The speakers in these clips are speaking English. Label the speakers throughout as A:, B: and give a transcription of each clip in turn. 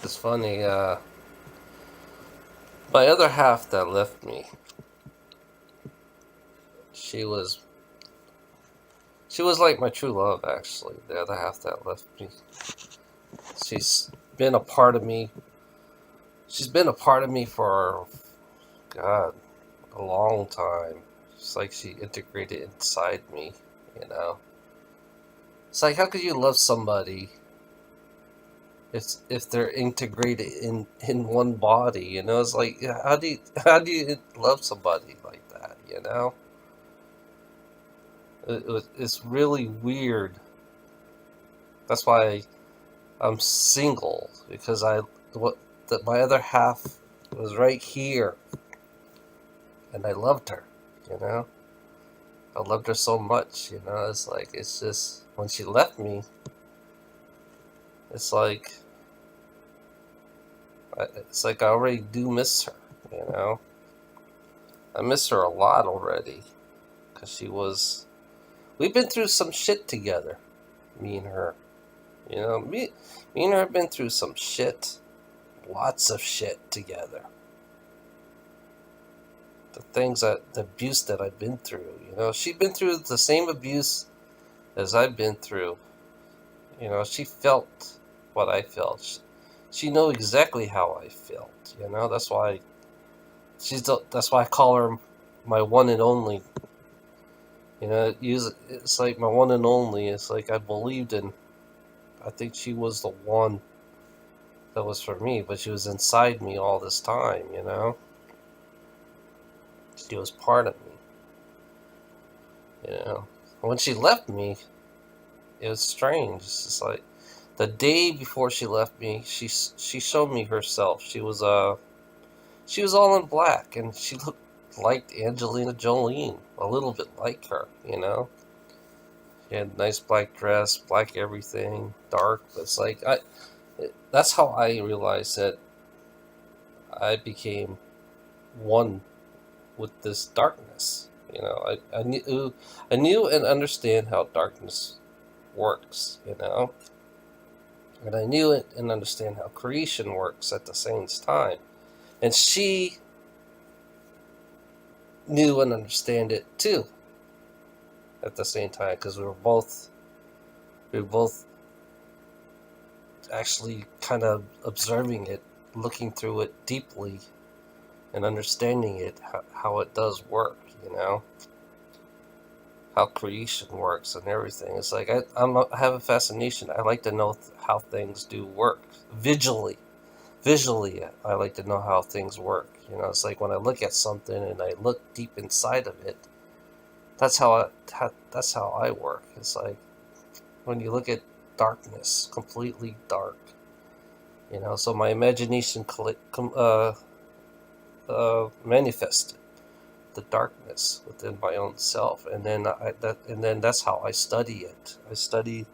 A: It's funny. My other half that left me, she was she was like my true love. Actually, the other half that left me, she's been a part of me. She's been a part of me for God, a long time. It's like she integrated inside me. You know, it's like how could you love somebody if they're integrated in one body? You know, it's like how do you love somebody like that? You know. It's really weird. That's why I'm single because my other half was right here, and I loved her. You know, I loved her so much. You know, it's just when she left me, it's like I already do miss her. You know, I miss her a lot already because she was. We've been through some shit together, me and her. You know, me and her have been through some shit. Lots of shit together. The abuse that I've been through. You know, she'd been through the same abuse as I've been through. You know, she felt what I felt. She knew exactly how I felt. You know, that's why I call her my one and only. You know, it's like my one and only. It's like I believed in. I think she was the one that was for me, but she was inside me all this time. You know, she was part of me. You know, when she left me, it was strange. It's just like the day before she left me, she showed me herself. She was all in black, and she looked like Angelina Jolie, a little bit like her. You know, she had a nice black dress, black everything, dark. But it's like that's how I realized that I became one with this darkness. You know, I knew and understand how darkness works. You know, and I knew it and understand how creation works at the same time. And she knew and understand it too at the same time because we were both actually kind of observing it, looking through it deeply, and understanding it how it does work. You know how creation works and everything. It's like I have a fascination. I like to know how things do work visually. I like to know how things work. You know, it's like when I look at something and I look deep inside of it. That's how I work. It's like when you look at darkness, completely dark. You know, so my imagination manifested the darkness within my own self, and then that's how I study it. I study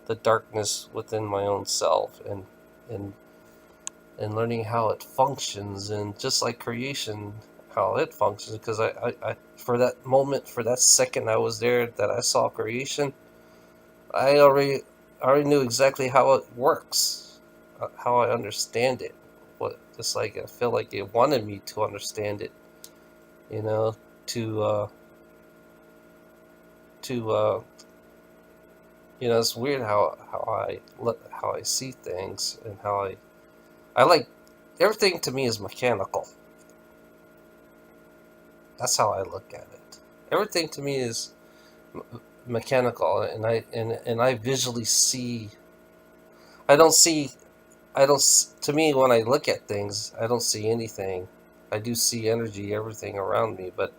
A: the darkness within my own self, and and learning how it functions, and just like creation, how it functions. Because I for that moment, for that second I was there, that I saw creation, I already knew exactly how it works, how I understand it. What just like I feel like it wanted me to understand it, you know, to to you know, it's weird how I see things and how I like everything to me is mechanical. That's how I look at it. Everything to me is mechanical, and I visually see. I don't see. I don't. To me, when I look at things, I don't see anything. I do see energy, everything around me, but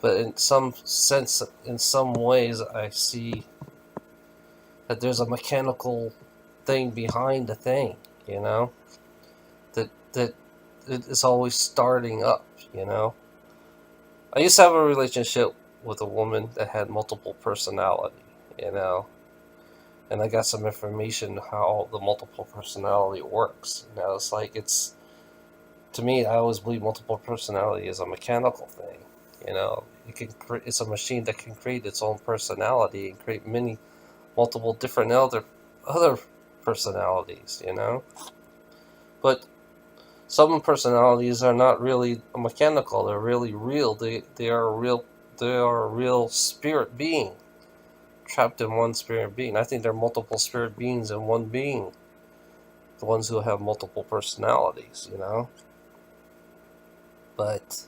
A: in some sense, in some ways, I see that there's a mechanical thing behind the thing. You know, that it is always starting up. You know, I used to have a relationship with a woman that had multiple personality. You know, and I got some information how the multiple personality works. You know, it's like to me, I always believe multiple personality is a mechanical thing. You know, it's a machine that can create its own personality and create multiple different other personalities. You know, But some personalities are not really mechanical. They're really real. They are real. They are a real spirit being, trapped in one spirit being. I think there are multiple spirit beings in one being. The ones who have multiple personalities, you know. But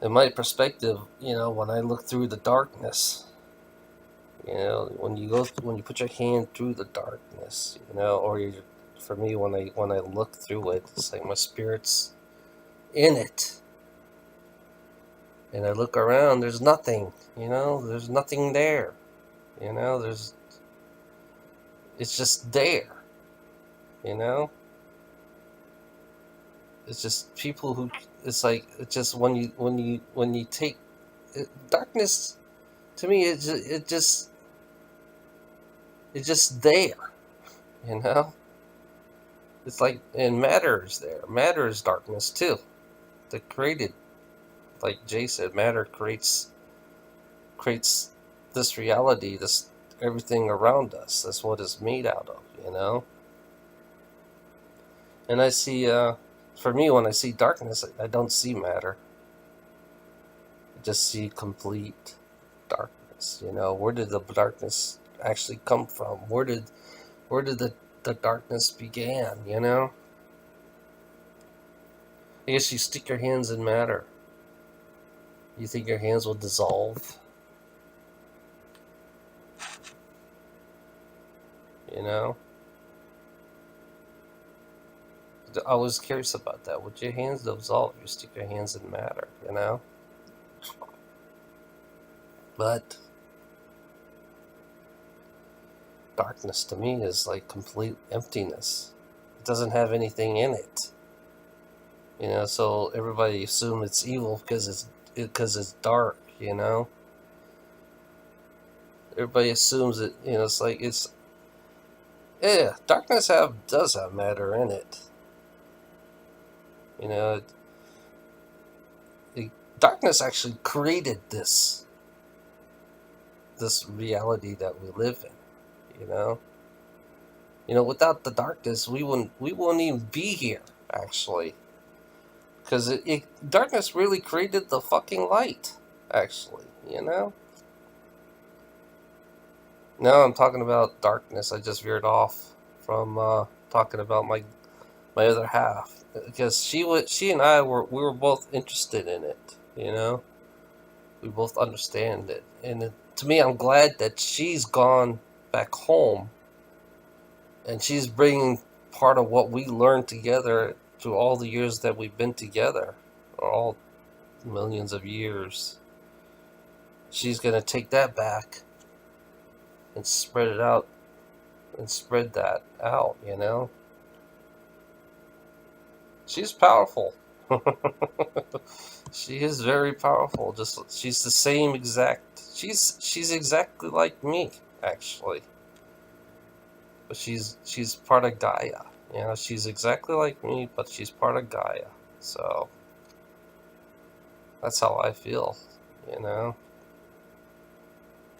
A: in my perspective, you know, when I look through the darkness, you know, when you put your hand through the darkness, you know, or you, for me, when I look through it, it's like my spirit's in it, and I look around. There's nothing, you know. There's nothing there, you know. It's just there, you know. It's just people who. It's like it's just when you take darkness. To me, it's just there, you know. It's like, and matter is there. Matter is darkness too. That created, like Jay said, matter creates this reality, this everything around us. That's what it's made out of, you know. And I see, for me, when I see darkness, I don't see matter. I just see complete darkness. You know, where did the darkness actually come from? Where did the darkness began? You know. I guess you stick your hands in matter. You think your hands will dissolve? You know? I was curious about that. Would your hands dissolve if you stick your hands in matter, you know? But darkness to me is like complete emptiness. It doesn't have anything in it. You know, so everybody assumes it's evil because it's dark, you know? Everybody assumes it, you know, it's like yeah, darkness does have matter in it. You know, darkness actually created this reality that we live in. You know, without the darkness, we wouldn't even be here actually, because darkness really created the fucking light. Actually, you know. Now I'm talking about darkness. I just veered off from talking about my other half, because she and I we were both interested in it. You know, we both understand it, and to me, I'm glad that she's gone back home, and she's bringing part of what we learned together through all the years that we've been together, or all millions of years. She's gonna take that back and spread it out and spread that out. You know, she's powerful. She is very powerful. Just she's the same exact. She's exactly like me, actually. But she's part of Gaia. You know, she's exactly like me, but she's part of Gaia. So that's how I feel. You know,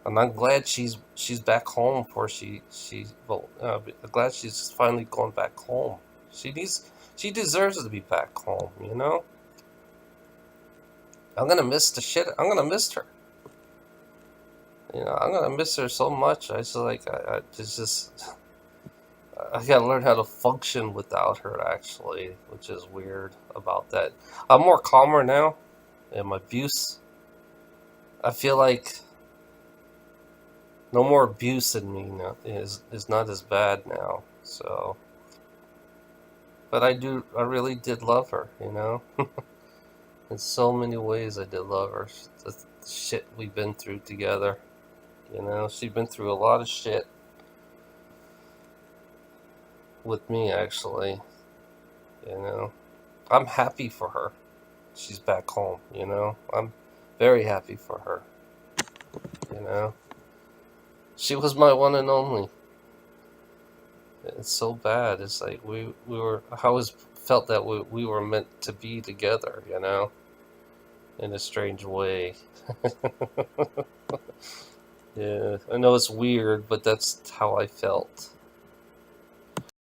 A: and I'm glad she's back home. I'm glad she's finally going back home. She deserves to be back home. You know. I'm gonna miss the shit. I'm gonna miss her. You know, I'm gonna miss her so much. I just like I gotta learn how to function without her. Actually, which is weird about that. I'm more calmer now, and my abuse. I feel like no more abuse in me now is not as bad now. So, but I really did love her. You know, in so many ways I did love her. The shit we've been through together. You know, she's been through a lot of shit with me, actually. You know, I'm happy for her. She's back home, you know. I'm very happy for her. You know, she was my one and only. It's so bad. It's like we were. I always felt that we were meant to be together. You know, in a strange way. Yeah, I know it's weird, but that's how I felt.